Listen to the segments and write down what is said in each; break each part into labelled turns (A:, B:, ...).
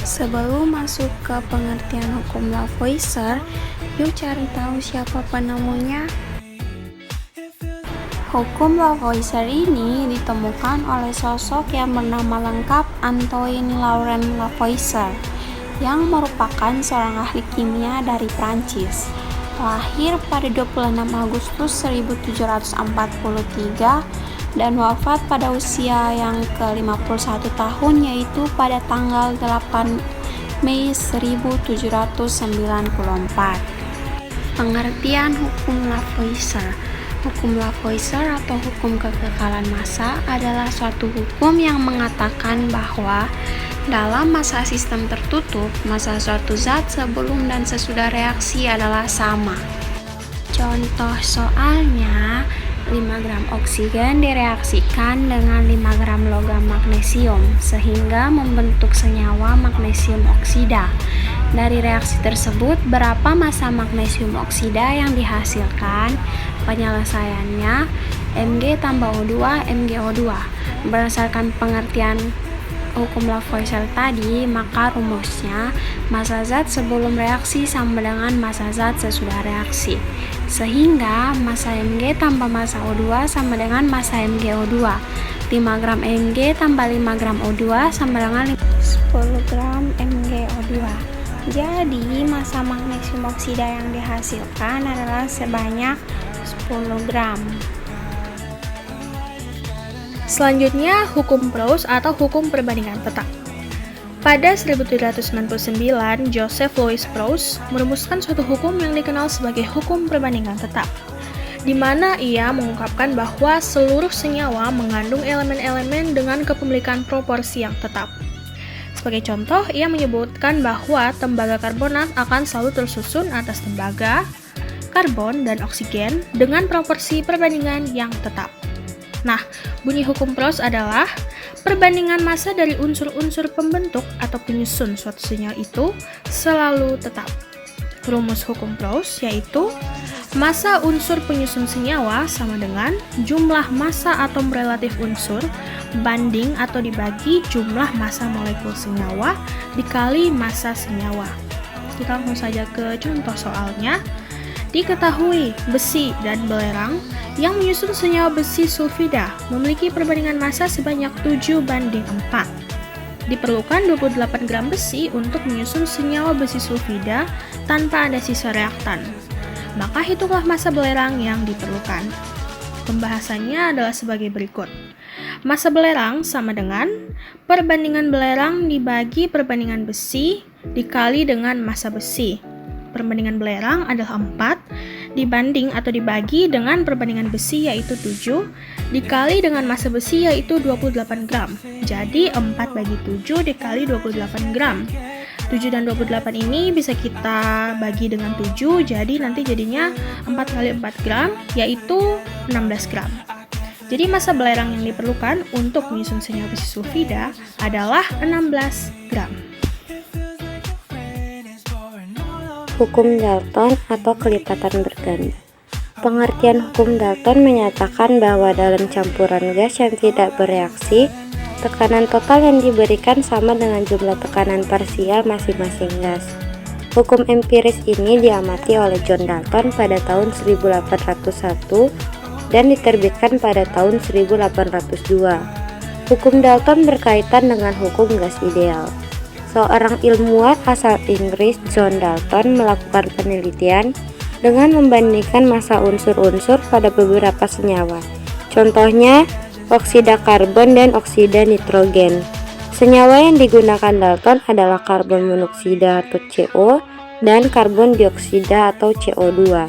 A: Sebelum masuk ke pengertian hukum Lavoisier, yuk cari tahu siapa penemunya. Hukum Lavoisier ini ditemukan oleh sosok yang bernama lengkap Antoine Laurent Lavoisier, yang merupakan seorang ahli kimia dari Prancis. Lahir pada 26 Agustus 1743 dan wafat pada usia yang ke-51 tahun, yaitu pada tanggal 8 Mei 1794. Pengertian hukum Lavoisier. Hukum Lavoisier atau hukum kekekalan massa adalah suatu hukum yang mengatakan bahwa dalam massa sistem tertutup, massa suatu zat sebelum dan sesudah reaksi adalah sama. Contoh soalnya, 5 gram oksigen direaksikan dengan 5 gram logam magnesium sehingga membentuk senyawa magnesium oksida. Dari reaksi tersebut, berapa massa magnesium oksida yang dihasilkan? Penyelesaiannya Mg tambah O2 MgO2. Berdasarkan pengertian hukum Lavoisier tadi, maka rumusnya massa zat sebelum reaksi sama dengan massa zat sesudah reaksi, sehingga massa Mg tambah massa O2 sama dengan massa MgO2. 5 gram Mg tambah 5 gram O2 sama dengan 10 gram MgO2. Jadi massa magnesium oksida yang dihasilkan adalah sebanyak 10 gram.
B: Selanjutnya, hukum Proust atau hukum perbandingan tetap. Pada 1799, Joseph Louis Proust merumuskan suatu hukum yang dikenal sebagai hukum perbandingan tetap, di mana ia mengungkapkan bahwa seluruh senyawa mengandung elemen-elemen dengan kepemilikan proporsi yang tetap. Sebagai contoh, ia menyebutkan bahwa tembaga karbonat akan selalu tersusun atas tembaga, karbon, dan oksigen dengan proporsi perbandingan yang tetap. Nah, bunyi hukum Proust adalah perbandingan massa dari unsur-unsur pembentuk atau penyusun suatu senyawa itu selalu tetap. Rumus hukum Proust yaitu massa unsur penyusun senyawa sama dengan jumlah massa atom relatif unsur banding atau dibagi jumlah massa molekul senyawa dikali massa senyawa. Kita langsung saja ke contoh soalnya. Diketahui besi dan belerang yang menyusun senyawa besi sulfida memiliki perbandingan massa sebanyak 7:4. Diperlukan 28 gram besi untuk menyusun senyawa besi sulfida tanpa ada sisa reaktan. Maka hitunglah massa belerang yang diperlukan. Pembahasannya adalah sebagai berikut. Massa belerang sama dengan perbandingan belerang dibagi perbandingan besi dikali dengan massa besi. Perbandingan belerang adalah 4 dibanding atau dibagi dengan perbandingan besi yaitu 7 dikali dengan massa besi yaitu 28 gram. Jadi 4 bagi 7 dikali 28 gram. 7 dan 28 ini bisa kita bagi dengan 7, jadi nanti jadinya 4 kali 4 gram yaitu 16 gram. Jadi massa belerang yang diperlukan untuk menyusun senyawa besi sulfida adalah 16 gram.
C: Hukum Dalton atau kelipatan berganda. Pengertian hukum Dalton menyatakan bahwa dalam campuran gas yang tidak bereaksi, tekanan total yang diberikan sama dengan jumlah tekanan parsial masing-masing gas. Hukum empiris ini diamati oleh John Dalton pada tahun 1801 dan diterbitkan pada tahun 1802. Hukum Dalton berkaitan dengan hukum gas ideal. Seorang ilmuwan asal Inggris, John Dalton, melakukan penelitian dengan membandingkan massa unsur-unsur pada beberapa senyawa. Contohnya, oksida karbon dan oksida nitrogen. Senyawa yang digunakan Dalton adalah karbon monoksida atau CO dan karbon dioksida atau CO2.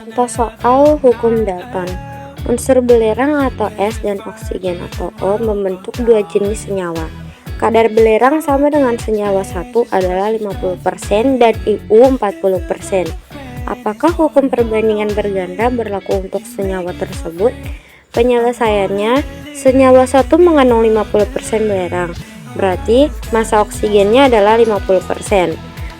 C: Contoh soal hukum Dalton. Unsur belerang atau S dan oksigen atau O membentuk dua jenis senyawa. Kadar belerang sama dengan senyawa 1 adalah 50% dan IU 40%. Apakah hukum perbandingan berganda berlaku untuk senyawa tersebut? Penyelesaiannya, senyawa 1 mengandung 50% belerang, berarti massa oksigennya adalah 50%.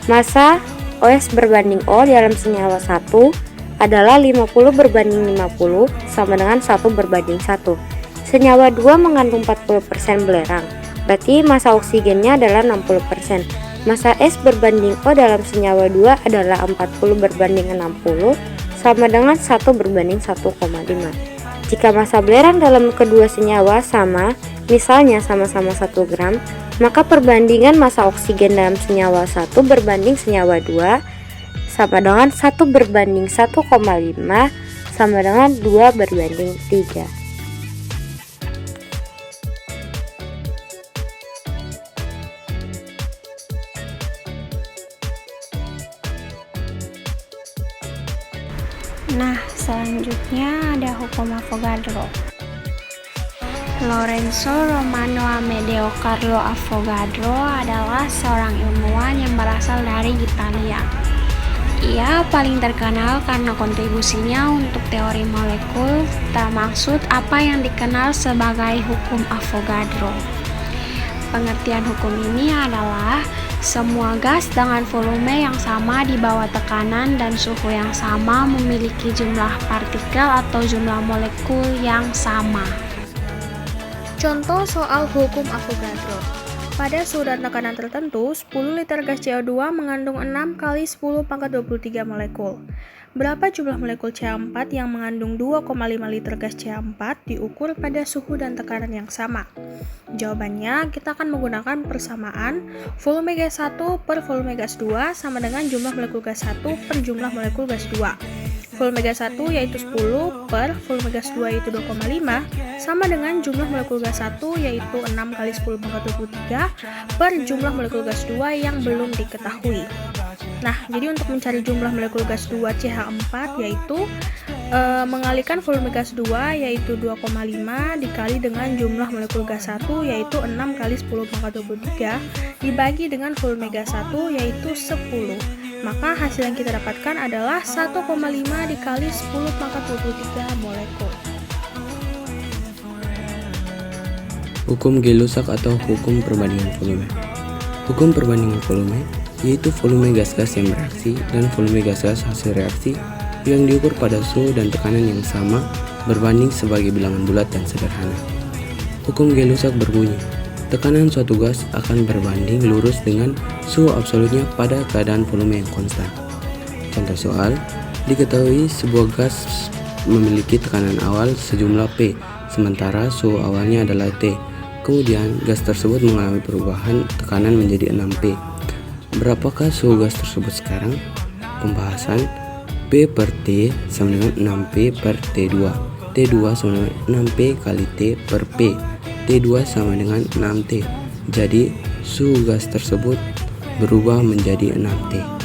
C: Massa OS berbanding O dalam senyawa 1 adalah 50 berbanding 50 sama dengan 1 berbanding 1. Senyawa 2 mengandung 40% belerang, berarti massa oksigennya adalah 60%. Massa S berbanding O dalam senyawa 2 adalah 40 berbanding 60, sama dengan 1 berbanding 1,5. Jika massa belerang dalam kedua senyawa sama, misalnya sama-sama 1 gram, maka perbandingan massa oksigen dalam senyawa 1 berbanding senyawa 2 sama dengan 1 berbanding 1,5 sama dengan 2 berbanding 3.
A: Nah, selanjutnya ada hukum Avogadro. Lorenzo Romano Amedeo Carlo Avogadro adalah seorang ilmuwan yang berasal dari Italia. Ia paling terkenal karena kontribusinya untuk teori molekul, termaksud apa yang dikenal sebagai hukum Avogadro. Pengertian hukum ini adalah semua gas dengan volume yang sama di bawah tekanan dan suhu yang sama memiliki jumlah partikel atau jumlah molekul yang sama.
B: Contoh soal hukum Avogadro. Pada suhu dan tekanan tertentu, 10 liter gas CO2 mengandung 6 kali 10 pangkat 23 molekul. Berapa jumlah molekul CH4 yang mengandung 2,5 liter gas CH4 diukur pada suhu dan tekanan yang sama? Jawabannya, kita akan menggunakan persamaan volume gas 1 per volume gas 2 sama dengan jumlah molekul gas 1 per jumlah molekul gas 2. Volume gas 1 yaitu 10 per volume gas 2 yaitu 2,5 sama dengan jumlah molekul gas 1 yaitu 6 kali 10 pangkat 23 per jumlah molekul gas 2 yang belum diketahui. Nah, jadi untuk mencari jumlah molekul gas 2 CH4 yaitu mengalihkan volume gas 2 yaitu 2,5 dikali dengan jumlah molekul gas 1 yaitu 6 kali 10 pangkat 23 dibagi dengan volume gas 1 yaitu 10. Maka hasil yang kita dapatkan adalah 1,5 dikali 10 pangkat 23 molekul.
D: Hukum Gay-Lussac atau hukum perbandingan volume. Hukum perbandingan volume yaitu volume gas-gas yang bereaksi dan volume gas-gas hasil reaksi yang diukur pada suhu dan tekanan yang sama berbanding sebagai bilangan bulat dan sederhana. Hukum Gay-Lussac berbunyi, tekanan suatu gas akan berbanding lurus dengan suhu absolutnya pada keadaan volume yang konstan. Contoh soal, diketahui sebuah gas memiliki tekanan awal sejumlah P, sementara suhu awalnya adalah T. Kemudian, gas tersebut mengalami perubahan tekanan menjadi 6P. Berapakah suhu gas tersebut sekarang? Pembahasan P per T sama dengan 6P per T2. T2 sama dengan 6P kali T per P. T2 sama dengan 6T. Jadi, suhu gas tersebut berubah menjadi 6T.